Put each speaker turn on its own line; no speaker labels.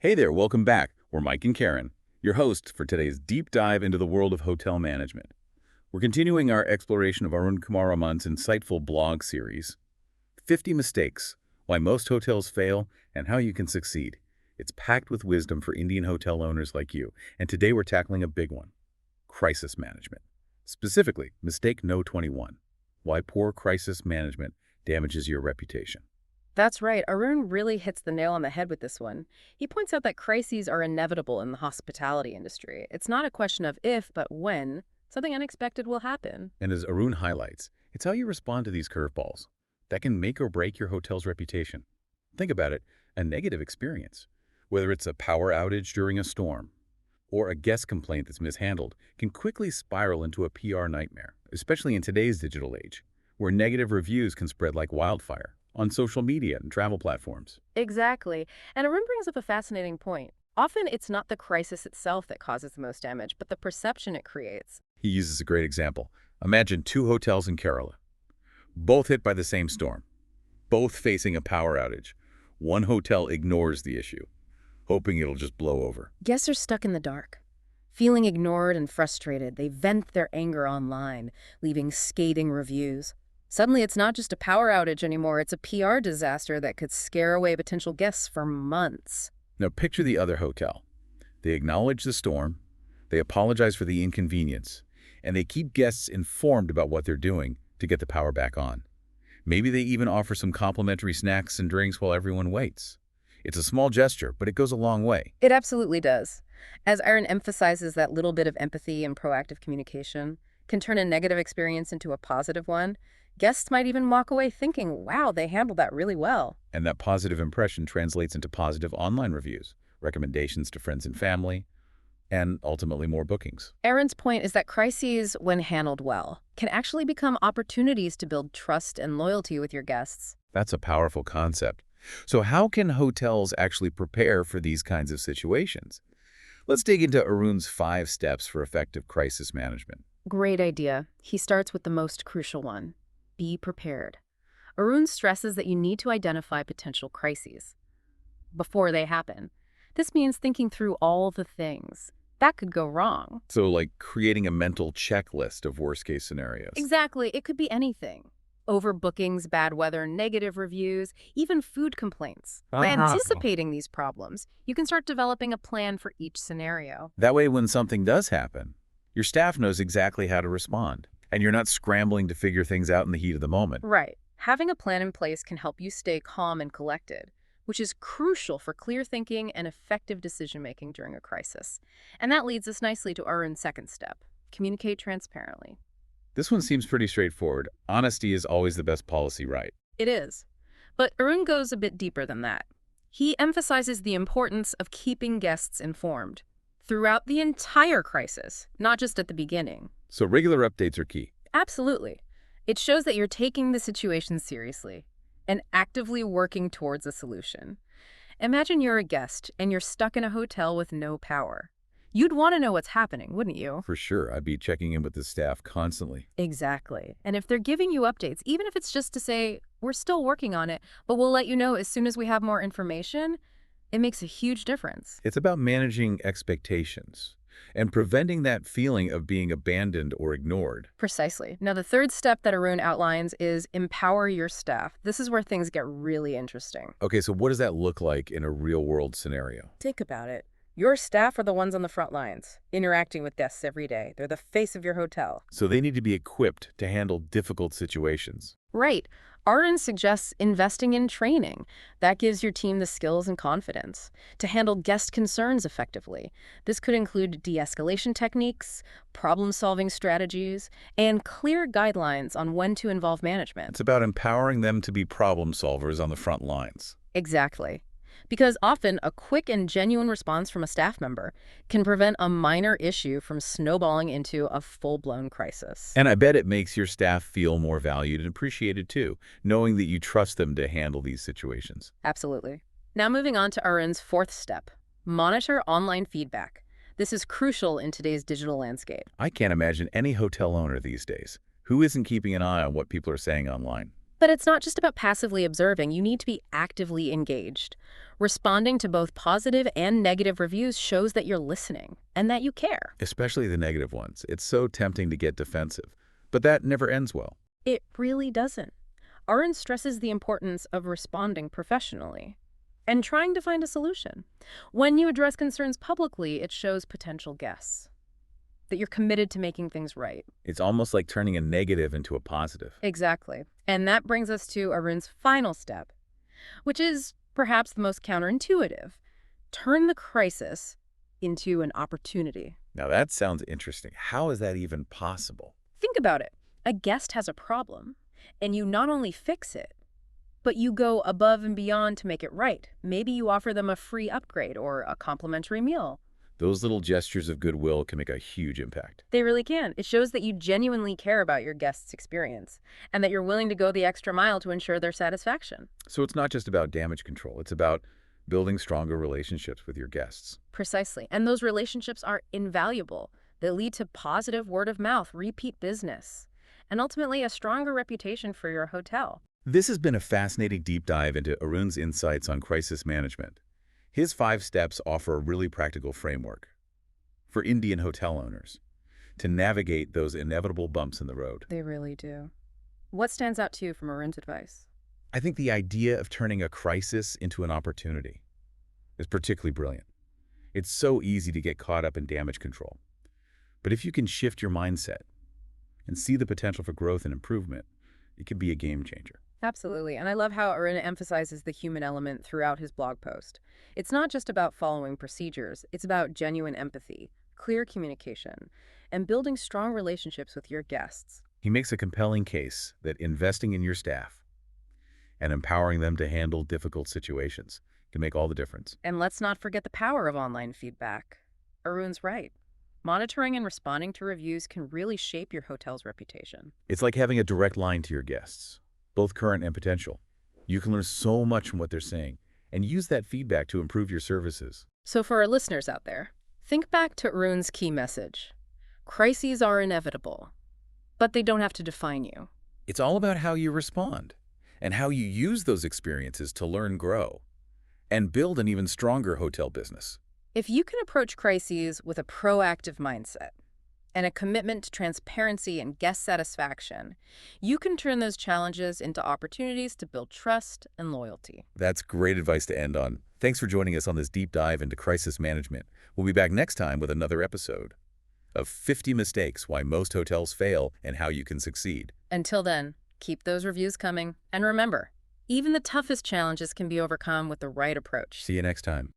Hey there, welcome back. We're Mike and Karen, your hosts for today's deep dive into the world of hotel management. We're continuing our exploration of Arun Kumar Raman's insightful blog series, 50 Mistakes, Why Most Hotels Fail and How You Can Succeed. It's packed with wisdom for Indian hotel owners like you, and today we're tackling a big one, crisis management. Specifically, Mistake No 21, Why Poor Crisis Management Damages Your Reputation.
That's right. Arun really hits the nail on the head with this one. He points out that crises are inevitable in the hospitality industry. It's not a question of if, but when something unexpected will happen.
And as Arun highlights, it's how you respond to these curveballs that can make or break your hotel's reputation. Think about it, a negative experience, whether it's a power outage during a storm or a guest complaint that's mishandled, can quickly spiral into a PR nightmare, especially in today's digital age, where negative reviews can spread like wildfire on social media and travel platforms.
Exactly. And Arun brings up a fascinating point. Often it's not the crisis itself that causes the most damage, but the perception it creates.
He uses a great example. Imagine two hotels in Kerala, both hit by the same storm, both facing a power outage. One hotel ignores the issue, hoping it'll just blow over.
Guests are stuck in the dark. Feeling ignored and frustrated, they vent their anger online, leaving scathing reviews. Suddenly, it's not just a power outage anymore, it's a PR disaster that could scare away potential guests for months.
Now picture the other hotel. They acknowledge the storm, they apologize for the inconvenience, and they keep guests informed about what they're doing to get the power back on. Maybe they even offer some complimentary snacks and drinks while everyone waits. It's a small gesture, but it goes a long way.
It absolutely does. As Aaron emphasizes, that little bit of empathy and proactive communication can turn a negative experience into a positive one. Guests might even walk away thinking, wow, they handled that really well.
And that positive impression translates into positive online reviews, recommendations to friends and family, and ultimately more bookings.
Aaron's point is that crises, when handled well, can actually become opportunities to build trust and loyalty with your guests.
That's a powerful concept. So how can hotels actually prepare for these kinds of situations? Let's dig into Arun's 5 steps for effective crisis management.
Great idea. He starts with the most crucial one. Be prepared. Arun stresses that you need to identify potential crises before they happen. This means thinking through all the things that could go wrong.
So like creating a mental checklist of worst-case scenarios.
Exactly. It could be anything. Overbookings, bad weather, negative reviews, even food complaints. By anticipating these problems, you can start developing a plan for each scenario.
That way, when something does happen, your staff knows exactly how to respond, and you're not scrambling to figure things out in the heat of the moment.
Right. Having a plan in place can help you stay calm and collected, which is crucial for clear thinking and effective decision-making during a crisis. And that leads us nicely to Arun's second step: communicate transparently.
This one seems pretty straightforward. Honesty is always the best policy, right?
It is. But Arun goes a bit deeper than that. He emphasizes the importance of keeping guests informed throughout the entire crisis, not just at the beginning.
So regular updates are key.
Absolutely. It shows that you're taking the situation seriously and actively working towards a solution. Imagine you're a guest and you're stuck in a hotel with no power. You'd want to know what's happening, wouldn't you?
For sure, I'd be checking in with the staff constantly.
Exactly. And if they're giving you updates, even if it's just to say, we're still working on it, but we'll let you know as soon as we have more information, it makes a huge difference.
It's about managing expectations and preventing that feeling of being abandoned or ignored.
Precisely. Now, the third step that Arun outlines is empower your staff. This is where things get really interesting.
Okay, so what does that look like in a real-world scenario?
Think about it. Your staff are the ones on the front lines, interacting with guests every day. They're the face of your hotel.
So they need to be equipped to handle difficult situations.
Right. Arun suggests investing in training. That gives your team the skills and confidence to handle guest concerns effectively. This could include de-escalation techniques, problem-solving strategies, and clear guidelines on when to involve management.
It's about empowering them to be problem solvers on the front lines.
Exactly. Because often a quick and genuine response from a staff member can prevent a minor issue from snowballing into a full-blown crisis.
And I bet it makes your staff feel more valued and appreciated too, knowing that you trust them to handle these situations.
Absolutely. Now moving on to Arun's fourth step: monitor online feedback. This is crucial in today's digital landscape.
I can't imagine any hotel owner these days who isn't keeping an eye on what people are saying online.
But it's not just about passively observing. You need to be actively engaged. Responding to both positive and negative reviews shows that you're listening and that you care.
Especially the negative ones. It's so tempting to get defensive, but that never ends well.
It really doesn't. Arun stresses the importance of responding professionally and trying to find a solution. When you address concerns publicly, it shows potential guests that you're committed to making things right.
It's almost like turning a negative into a positive.
Exactly. And that brings us to Arun's final step, which is perhaps the most counterintuitive. Turn the crisis into an opportunity.
Now that sounds interesting. How is that even possible?
Think about it. A guest has a problem, and you not only fix it, but you go above and beyond to make it right. Maybe you offer them a free upgrade or a complimentary meal.
Those little gestures of goodwill can make a huge impact.
They really can. It shows that you genuinely care about your guests' experience and that you're willing to go the extra mile to ensure their satisfaction.
So it's not just about damage control. It's about building stronger relationships with your guests.
Precisely. And those relationships are invaluable. They lead to positive word of mouth, repeat business, and ultimately a stronger reputation for your hotel.
This has been a fascinating deep dive into Arun's insights on crisis management. His 5 steps offer a really practical framework for Indian hotel owners to navigate those inevitable bumps in the road.
They really do. What stands out to you from Arun's advice?
I think the idea of turning a crisis into an opportunity is particularly brilliant. It's so easy to get caught up in damage control. But if you can shift your mindset and see the potential for growth and improvement, it can be a game changer.
Absolutely. And I love how Arun emphasizes the human element throughout his blog post. It's not just about following procedures. It's about genuine empathy, clear communication, and building strong relationships with your guests.
He makes a compelling case that investing in your staff and empowering them to handle difficult situations can make all the difference.
And let's not forget the power of online feedback. Arun's right. Monitoring and responding to reviews can really shape your hotel's reputation.
It's like having a direct line to your guests, both current and potential. You can learn so much from what they're saying and use that feedback to improve your services.
So for our listeners out there, think back to Arun's key message. Crises are inevitable, but they don't have to define you.
It's all about how you respond and how you use those experiences to learn, grow, and build an even stronger hotel business.
If you can approach crises with a proactive mindset and a commitment to transparency and guest satisfaction, you can turn those challenges into opportunities to build trust and loyalty.
That's great advice to end on. Thanks for joining us on this deep dive into crisis management. We'll be back next time with another episode of 50 Mistakes Why Most Hotels Fail and How You Can Succeed.
Until then, keep those reviews coming. And remember, even the toughest challenges can be overcome with the right approach.
See you next time.